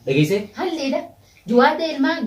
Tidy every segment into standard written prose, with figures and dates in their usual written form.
دقيسة هل إذا جوادي الماء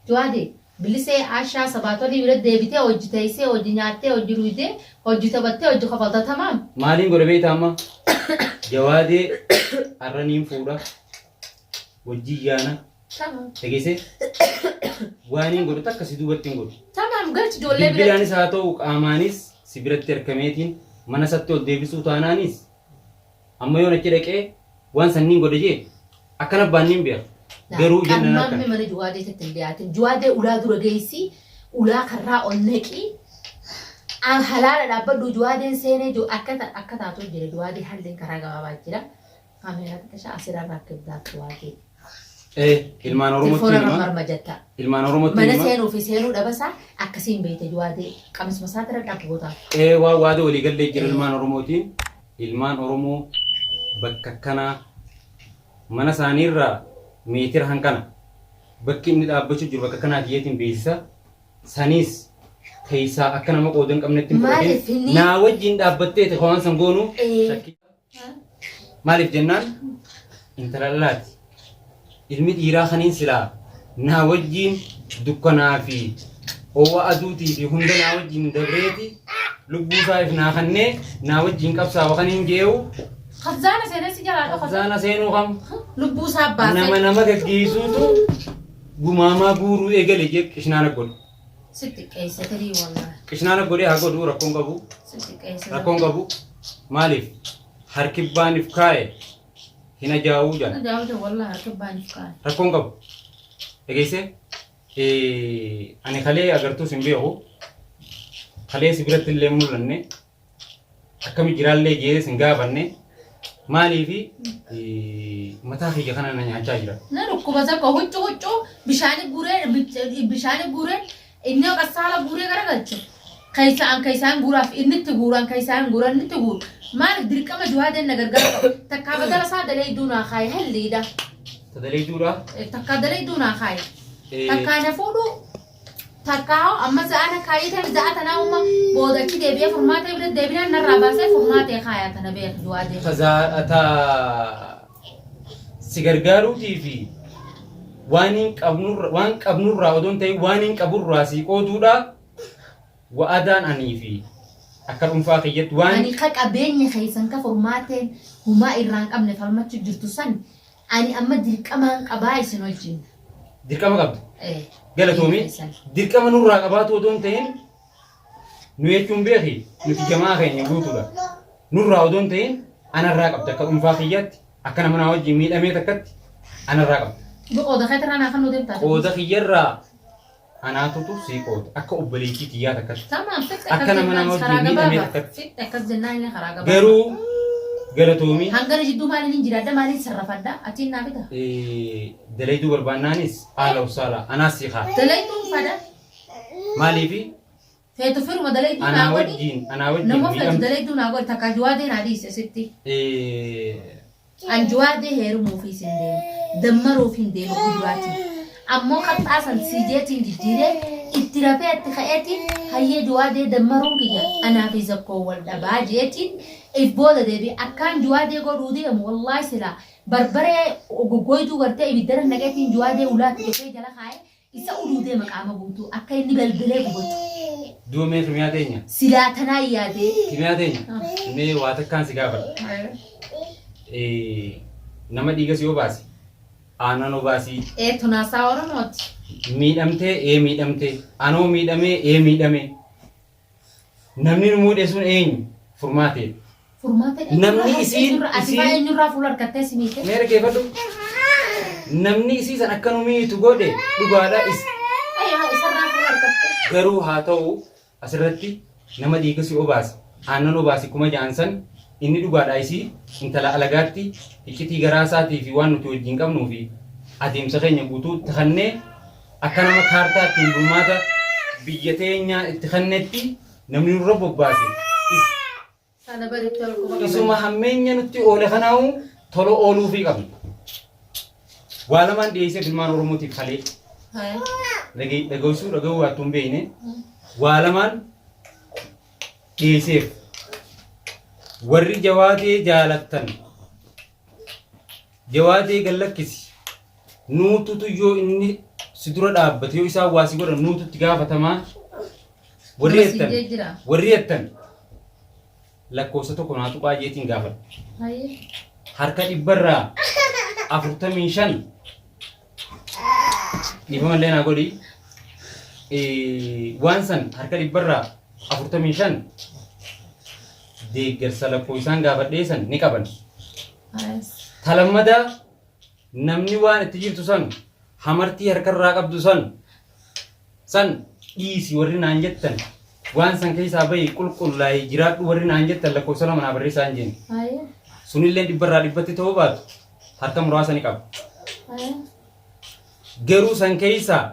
جوادي بلسه عشرة سبعة اللي يولد ديبته وجتايسه وجنياته وجرويده وجتبته وجخفضة تمام مالين قول بيت أما جوادي الرنيم فورا وجيانا تمام دقيسة وانين قول تكسي دوبتين قول تمام قلت جولة بلاني ساتو أمانيس سبرت تركميتين mana sattu deebisu taanaanis amma yoo nachi dhaqee waan sanniin godhe jee akkana baannin biya garuu jennan akka amma mana juwaadee tattaldiyaatin juwaadee ulaa dura geessi ulaa karraa onnaqi an halaala dhaabbadhu juwaadeen seenee jo akka taatu jira juwaadee halleen karaa gabaabaa jira kaameeraa xiqqashaa asirraa rakkibdaa juwaadee ilmaan oromootti mana seenuu fi seenuu dhabasaa akkasiin beekte juwaadee qamisma isaa tira dhaabboota waa waada walii gallee jira ilmaan oromootiin ilmaan oromoo bakka kanaa mana isaaniirraa meetira hankana bakki inni dhaabbachuu jiru bakka kanaa kiyyeetiin beeksisa saniis keessaa akka nama qoodan qabnetti fudhatee naa wajjin dhaabbattee waan san goonu maaliif jennaan intala dhalaati ilmi dhiiraa kaniin silaa naa wajjin dukkanaa fi owa aduutii fi hunda naa wajjin dabreeti lubbuu isaa if naa kannee naa wajjin qabsaa wakaniin jeewu khazzaana seenee si jalaadha khazzaana seenuu kam lubbuu isaa baasee nama gaggeessuutu gumaamaa guuruu eegale jee qishnaana godhu sitti qeessatarii wallah qishnaana godhee haa godhuu rakkoon qabu sitti qeessatarii rakkoon qabu maaliif harkibbaaniif kaa'e hina jaawuu jala jaawuu wallah harkibbaaniif kaa'e rakkoon qabu dhageesse ani kalee agartuu sin beeku kalee si biratti illee mul'anne akkami jiraallee jee sin gaafanne maaliifi mataa kiyya kana na nyaachaa jira na dhukkuba zakka huccuu bishaani guuree inni qasaala guuree garagalcha kaysaan guuraaf inni itti guuraan kaysaan guuran itti guur maal dirqama juwaadeen na gargaara takkaa badala isaa dalee duunaa kaaye halliidha tadalee duudha takkaa dalee duunaa kaaye takkaa na fuudhu takkaa amma za'ana kaayite za'atanaa umma boodachi deebi'ee furmaatee bira deebinaan narraa baasee furmaatee kaayaa tana beeku juwaadeen tazaadhata si gargaaruutii fi waan qabnurraa odoon ta'e waan hin qaburraa si qooduudha wa'adaan anii fi akka dhuunfaa kiyyatti waan ani ka qabeenya keessan ka furmaateen humaa irraan qabne falmachuu jirtu san ani amma dirqamaan qabaa isin wajjin dirqama qabdu galatoomii dirqama nurraa qabaatu odoon ta'in nu jechuun beeki nuti jamaa keenya guutuudha nurraa odoon ta'in anarraa qabda akka dhuunfaa kiyyatti akka nama naa wajjin miidhamee takkatti anarraa qabda qooda keetirraa naa kan nu deemtaa qooda kiyyarraa anaatutu si qooda akka obboleettii kiyyaa takkatti akka nama naa wajjin miidhamee takkatti akkas jennaan illee karaa gabaa garuu galatoomii hangana jidduu maaliin hin jiraadda maaliin sarrafadda achiin naa bita dalayduu barbaannaanis haala usaala anaas si haa dalayduun fada maaliifi feetu firuma dalayduu naa godhi nama feetu dalayduu naa godhi takka juwaadee naa dhiise sitti an juwaadee heerumuuf hin deemu dammaruuf hin deemu guduraati ammoo qaxxaasan siijeetiin jijjiiree itti rafee itti ka'eetiin hayyee juwaadee dammaruun kiyya anaa fi zakkoo wal dhabaa jeetiin booda deebi akkaan juwaadee godhuu deemu wallaahi silaa barbaree goggoytuu gartee ibiddara naqeetiin juwaadee ulaatti dhufee jala kaa'ee isa uduu deema qaama guutuu akka inni balbilee gubatu duumee kimiyaa teenya silaa tanaa yaadee kimiyaa teenya mee waa takkaan si gaafadha nama dhiiga si obaasi aanan obaasii tunaasaa oromooti miidhamtee miidhamtee anoo miidhamee miidhamee namni nu muudhe sun eenyu furmaatee namni isiin eenyurraa fuula harkattee si miite meera keeffadhu namni isii san akka nu miitu godhe dhugaadha isarraa fuula harkattee garuu haa ta'u asirratti nama dhiiga si obaasi aannan obaasi kuma jaansan inni dhugaadha isii intala alagaatti iccitii garaa isaatii fi waan nuti wajjin qabnuu fi adeemsa keenya guutuu itti kannee akka nama kaartaa ittiin bulmaata biyya teenyaa itti kannetti namni nurra bobbaase isuma hammeenya nutti oole kanaahu tolo ooluu fi qabna waa lamaan dhiyeessee filmaan oromootiif kalee dhaga'uu waattuu hin beekne waa lamaan dhiyeesseef warri jawaadee jaalattan jawaadee gallakkisi nuutu tuyyo inni sidura dhaabbate yoo isaa waasi godhan nuutu itti gaafatamaa warri ettan lakkoofsa tokko naatu qaajeetiin gaafadha. Harka dhibbarraa 45 dhiifamallee naa godhi waan san harka dhibbarraa 45 deeggarsa lakkoofsaan gaafadhee san ni qaban. Talammadaa namni waan itti jirtu san hamartii harkarraa qabdu san dhiisi warri naan jettan waan san keessaa bahi qulqullaa'ee jiraadhu warri naan jettan lakkoofsa lama naa barreessaa hin jenne. Sunillee dhibbarraa dhibbatti ta'uu baatu harka muraasa ni qaba. Garuu san keessaa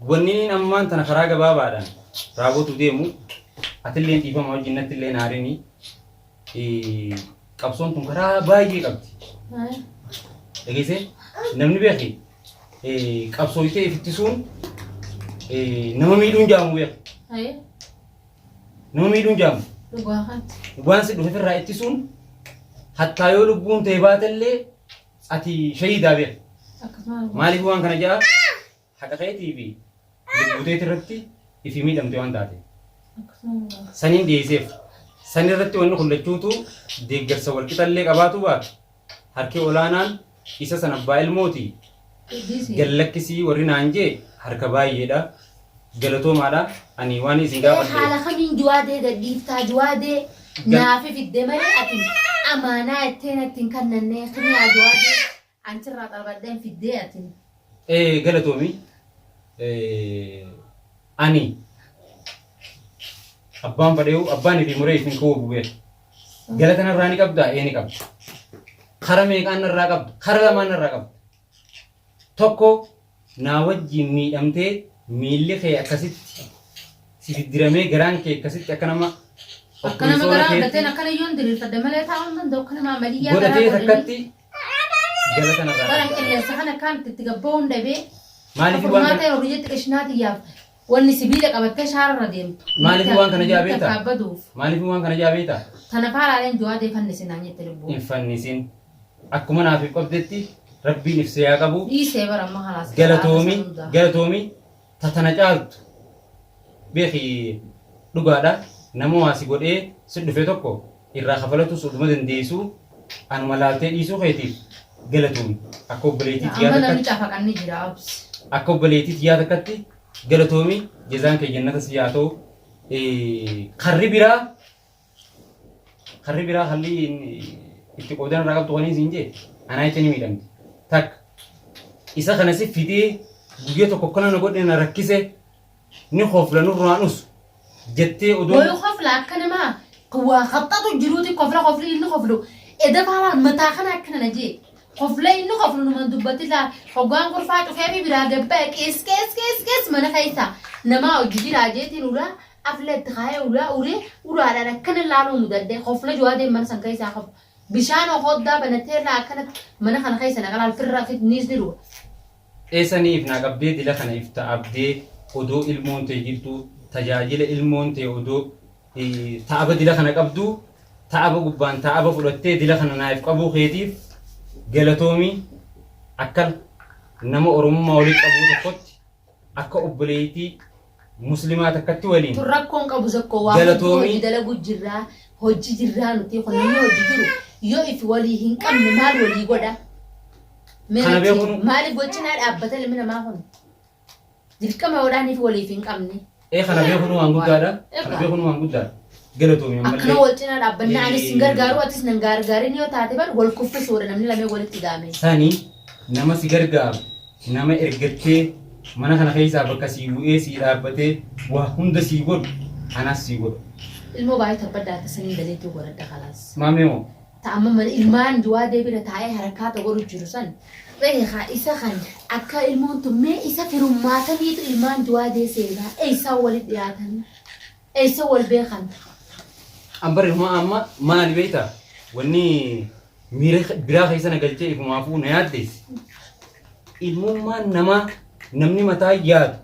wanni ammaan tana karaa gabaabaadhaan raawwatu deemu atillee dhiifama wajjin nattillee naarinii qabsoon tun karaa baay'ee qabdi. Dhageessee namni beeki qabsoo ishee ittisuun nama miidhuun jaamu beeku. Nama miidhuun jaamu. Waan si dhufe irraa ittisuun hattaa yoo lubbuun ta'e baatellee ati shahiidaa beeku. Maaliif waan kana jaa haqa ta'eetii fi lubbuuteet irratti ifi miidhamte waan taate. Saniin dhiyeesseef san irratti wanni kullachuutu deeggarsa walqixallee qabaatu baatu harki olaanaan isa san abbaa ilmooti. Gallakkisii warri naan jee harka baay'eedha. Galatoomaadha. Ani waan isin gaafadhe. Haala kamiin juwaadee gadhiiftaa juwaadee naafi fidde malee ati amaanaa ittiin kannannee kamiyaa juwaadee antirraa qalbaddeen fiddee ati. Galatoomi. Ani abbaan fadheewu abbaan fi muree ifin koo bu'ee. Galata narraa ni qabdaa ni qabda. Kara meeqaan narraa qabda. Kara lamaan narraa qabda. Tokko naa wajjin miidhamtee miilli kee akkasitti si fiddiramee garaan kee akkasitti akka nama garaan gateen akkana yoon diriirfadde malee taa'uun danda'u akka nama amaliyyaa godhatee takkatti galata narraa bara qilleensa kana kan itti gabba'uun dhabee maaliif waan kana ta'e horiyyatti qishnaatiyyaaf wanni sibiila qabattee shaararra deemtu maaliif waan kana jaabeeta maaliif waan kana jaabeeta tana faalaaleen juwaadee fannisinaan jette lubbuu hin fannisin akkuma naaf qabdetti rabbiin ibsee yaa qabu dhiisee bara amma halaas galatoomi tatana caaltu beeki dhugaadha nama waasi godhee si dhufe tokko irraa kafalatu sudhuma dandeessu anuma laaltee dhiisuu keetiif galatoomi akka obboleetiitti yaada akka obboleetiitti yaada akkatti galatoomi jazaan kee jannata si yaa ta'u karri biraa halli itti qoodan irraa qabdu waniin siin jee anaa jecha ni miidhamti takka isa kana si fidee guyyaa tokko kana na godhe na rakkise ni hofla nurraanus jettee odoo way hofla akka namaa waa khaxatu jiruuti hofla inni hoflu eda fala mataa kana akkana na jee hofla inni hoflu numan dubbatti laa hoggaan gorfaa cufee fi biraa gabbaa kees mana keessa namaa hojii jiraa jeetiin ulaa aflet khaya ura akkana laaluu mudadde hofla juwaadee man san keessa hof bishaan hoddaa banateerraa akkana mana kana keessa naqalaal firraa fitniis diru eesaniif naa qabdee dila kana ifta abdee odoo ilmoon ta'e jirtu tajaajila ilmoon ta'e odoo ta'aba dila kana qabdu ta'aba gubbaan ta'aba fudhattee dila kana naaf qabuu keetiif galatoomi akka nama oromummaa waliin qabuu tokkotti akka obboleetii muslimaa takkatti waliin turrakkoon qabu zakko waa hojii dalagu jirraa hojii jirraa nuti kun namni hojii jiru yoo if walii hin qabne maal walii godha maaliif gochinaa dhaabbata ilmi namaa kun dirqama wadaaniif waliif hin qabne kana beekunu waan guddaadha galatoomi akkana waccinaa dhaabbanna anis hin gargaaru atis nan gargaarin yoo taate bar wal kuffisuudha namni lamee walitti gaame sanii nama si gargaaru nama ergattee mana kana keessaa bakka sii bu'ee sii dhaabbatee waa hunda sii godhu anas sii godhu ilmoo baay'ee tabbaddaa tasanii daleetti godhadha khalaas maameemo ta'amma mana ilmaan juwaadee bira taa'ee harakaata godhu jiru san beekaa isa kan akka ilmoon tummee isa firummaataniitu ilmaan juwaadee seenaa eessaa walitti dhiyaatan eessa wal beekan ambari amma maali beektaa wanni miira biraa keessa nagalchee ifumaafuu na yaaddeessi ilmummaan namni mataa yaadu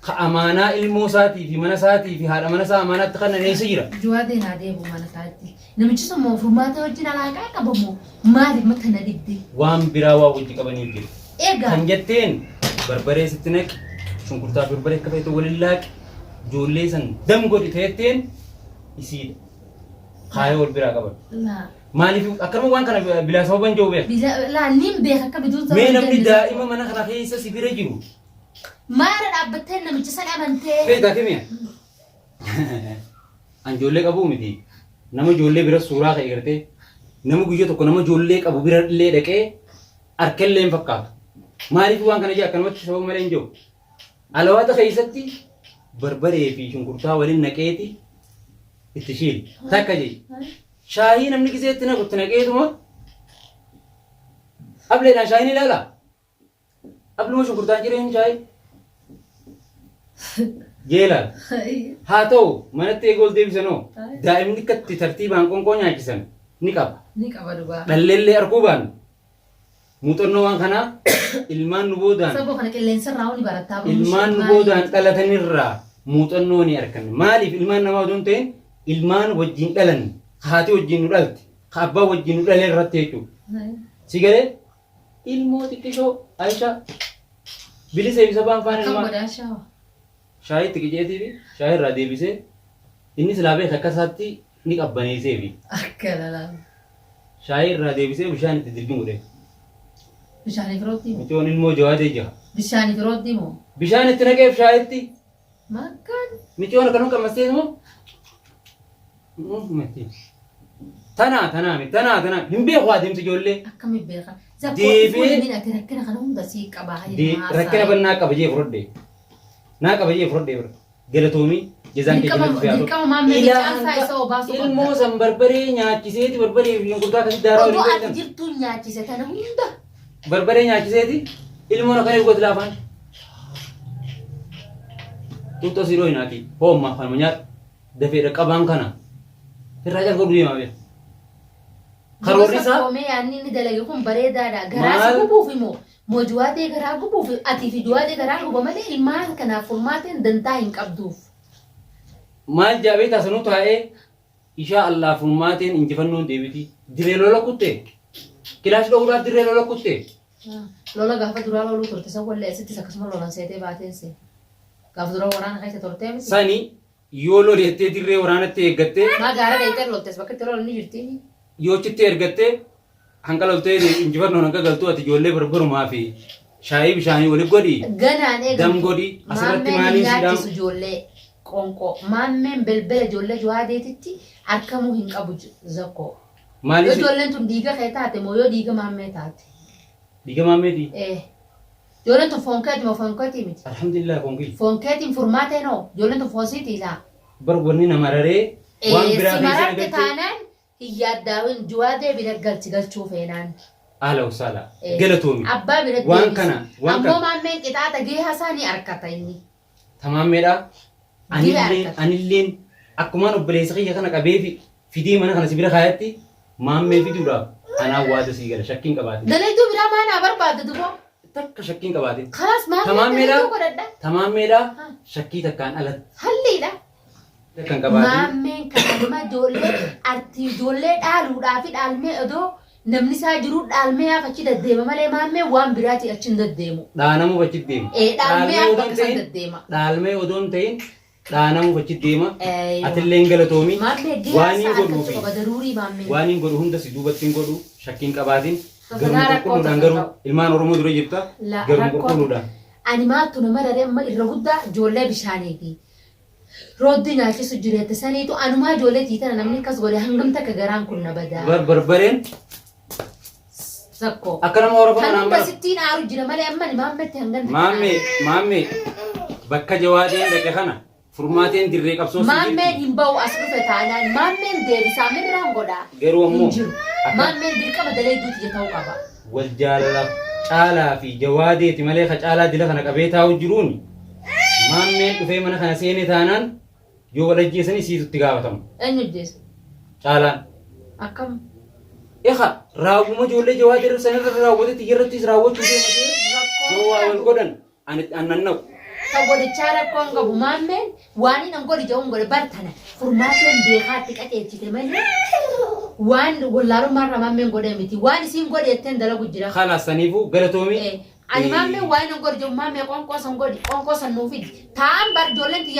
ka amaanaa ilmoo isaatii fi mana isaatii fi haadha mana isaa amaanaatti kan naneessa jira. Juwaadee naa deemu mana isaatti. Namichi sun furmaata wajjin alaaqaa qabamu maaliif mata na dibde? Waan biraa waa wajji qabanii jiru. إيجا kan jetteen barbaree sitti naqi shunkurtaa fi barbaree akka feetu waliin laaqi ijoollee san dam godhi teetteen isiidha kaayoo wal biraa qaban لا maaliif akkanuma waan kana bilaa sababa hin jiru beeku لا نيم بيها كبدون mee namni daa'ima mana kana keessa si bira jiru ما رد أبتين نمشي سنة أمانتي beektaa kimiya an ijoollee qabuu miti nama ijoollee bira suuraa ka'e gartee nama guyyaa tokko nama ijoollee qabu bira illee dhaqee harkallee hin fakkaatu maaliif waan kana jee akkanumatti sababa malee hin jiru alawaata keessatti barbaree fi shunkurtaa waliin naqeeti itti shiili takka jee shaayii namni giseetti naqutti naqeetuma ableedhaan shaayiin ilaala abluma shunkurtaan jireen shaayii jeelaal haa ta'u manatti eegool deebisanoo daa'imni akkatti tartiibaan qoonqoo nyaachisan ni qaba نيك أبدا dhalleellee arguu baanu muuxannoo waan kanaa ilmaan nu boodaan سبوا خلك اللي نسر راوني برتاب ilmaan nu boodaan dhalatanirraa muuxannoo ni arganne maaliif ilmaan namaa odoon ta'in ilmaan wajjin dhalan haati wajjin nu dhalte abbaa wajjin nu dhalee irratti jechuudha si galee ilmoo xiqqishoo Aisha bilisa ibsa baan faana كم ilmaa بدأ شاو shaayii itti qiceetii fi shaayii irraa deebisee inni silaabee akka isaatti ni qabbaneessee fi أكل لا shaayii irraa deebisee bishaan itti dilbiin godhe بشاني فرودي مو micoon ilmoo jawaatee jira بشاني فرودي مو bishaan itti naqeef shaayitti ما كان micoon akkanuma qammastee moo tanaa hin beeku adeemsa ijoollee أكم يبيخا ديفي. زكوا من أتركنا خلهم بسيك أباهي rakkina bannaa qaba jee fudhadhe naa qaba jee fudhadhe bira galatoomii jezaan kee jalatti fiyaatu dirqama maammee caalsaa isa obaasuu qabda. ilmoo san barbaree nyaachiseeti barbaree fi shunkurtaa akkasitti daaraa Oduu waliin ati beekan jirtuun nyaachise tana hunda. barbaree nyaachiseeti ilmoon akkana eegooti laafaan tutto siroo hinaati hoomma kanuma nyaadhu dafeedha qabaan kana irraa jalqabu deemaa beeku karoorri isaa Koomee yaadni inni dalage kun bareedaadha. Garaa Maal? si gubuuf immoo mojuwaatee garaa gubuuf ati fi duwaatee garaa guba malee ilmaan kanaaf furmaateen dantaa hin qabduuf. maal jaabee taasanuu taa'ee ishaa Allah furmaateen injifannoon deebiti diree lola kutte kilaash dhoowudhaaf diree lola kutte Lola gaafa duraa loluu turte san wallee asittis akkasuma lolan seetee baateen see. Gaafa dura waraana keessa turtee miti. sani yoo loleettee dirree waraanatti eeggattee Maa gaara dheeyitee loltes bakka itti lolan ni jirti. yoo chitti ergattee hanqa loltee injifannoon hanqa galtuu ati ijoollee barbarumaa fi shaayii bishaanii walitti godhi Ganaan eegamu. dam godhi asirratti Maammeen maaliin nyaachisu siidhamu ijoollee qonqoo. Maammeen belbela ijoollee juwaadeetitti argamuu hin qabu zakkoo. Yoo maaliin ijoolleen tun dhiiga kee taate moo yoo dhiiga maammee taate. dhiiga maammeeti Ijoolleen tun foon keeti moo foon keetii miti. alhamdulillah konkii Foon keetiin furmaatee noo ijoolleen tun foon siiti isaa. bar wanni nama raree waan biraa Si fi maratte sanagaltee taanaan hin yaaddaawin juwaadee bira galchuu feenaan. haala usaala galatoomi Abbaa bira waan deebisi. kana waan Ammoo kana maammeen qixaaxa geehaa isaa ni harkata inni. tamaammeedha Gila anilleen akkumaan obboleessa kiyya kana qabee fi fidii mana kana sibira kaayatti maammee fiduudhaaf anaa waada sii gala shakkiin qabaate Dalayduu biraa maanaa barbaadda duboo. takka shakkiin qabaate Karas maammeen Tamaammeedha. dalayduu godhadha. tamaammeedha shakkii takkaan alatti Halliidha. takkan qabaate Maammeen kana nama ijoollee arti ijoollee dhaaluudhaa fi dhaalmee odoo namni isaa jiru dhaalmee haaf achi deddeema malee maammeen waan biraati achi hin deddeemu. dhaanamuuf achitti deema Dhaalmee haaf odoon bakka isaan ta'in deddeema. dhaalmee odoon ta'in dhaanamuuf achitti deema Eeyyoo. atillee hin galatoomi Maammee waan geessaa hin harkatti godhuufi qaba daruurii maammeen. waan hin godhu hunda si duubatti hin godhu shakkiin qabaatiin Saganaa garuu rakkoo qulqulluudhaan tokko garuu qabu. ilmaan oromoo dura jirta La- garuu rakkoo qulqulluudhaan Ani maattu nama dharee amma irra guddaa ijoollee bishaaniiti. Rooddi nyaachisu jireetta saniitu anumaa ijoollee tiitana namni akkas godhe hangam takka garaan kun na badaa. barbareen Sakkoo. akka nama horofa Kan kanaan hunda bara sittiin aaru jira malee amma ni maammetti hangan. maammee bakka jawaadeen dhaqe kana furmaateen dirree qabsoo si Maammeen jirti hin ba'u as dhufe taanaan maammeen deebisaa mirraan godhaa. garuu ammoo Hin jiru. Maammeen dirqama daleeduuti ta'uu qaba. wal jaalala caalaa fi jawaadeeti malee ka caalaa dila kana qabee taa'u jiruun maammeen dhufee mana kana seene taanaan yoo wal ajjeesanii siitutti gaafatamu Eenyu jeessa? caalaan Akkam? eka raawwuma ijoollee jawaadee sanirra raawwatetti irrattis raawwachuu deematee yoo waa wal godhan annanna'u Kan godichaa rakkoon qabu maammeen waan hin godhi jedhuun godhe bartana furmaateen beekaatti qaceechite malee waan wallaalummaarra maammeen godhe miti waan isiin godhe jetteen dalagu jira. kalaas saniifuu galatoomii Ani mamme wayin ngor jom mamme kon ko san ngodi kon ko san no fi. Tam bar jolen ti